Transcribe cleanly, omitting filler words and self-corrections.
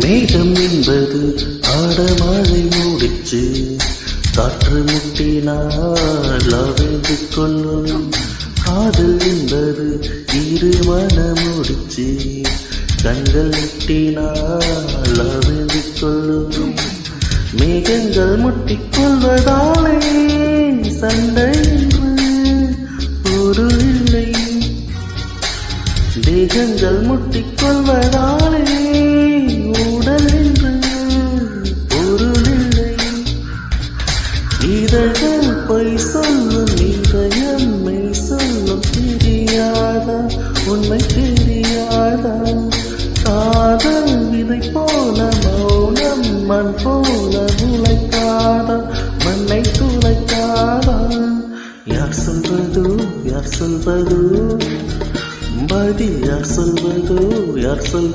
மேகம் என்பது ஆடமழை மூடிச்சு, காற்று முட்டினால் அவிழ்ந்து கொள்ளும். காதல் என்பது இரு மனம் முடிச்சு, கண்கள் முட்டினால் அவிழ்ந்து கொள்ளும். மேகங்கள் முட்டிக்கொள்வதாலே சண்டை என்று பொருள் இல்லை. தேகங்கள் முட்டிக்கொள்வதாலே உடல் என்று பொருள் இல்லை. இதழ்கள் பொய் சொல்லும், இதயம் மெய் சொல்லும். தெரியாதா உண்மை தெரியாதா? காதல் விதை போல மௌனம் மண் போல முளைக்காதா? மண்ணை துளைக்காதா? யார் சொல்வதோ யார் சொல்வதோ பதில் யார் சொல்வதோ யார் சொல்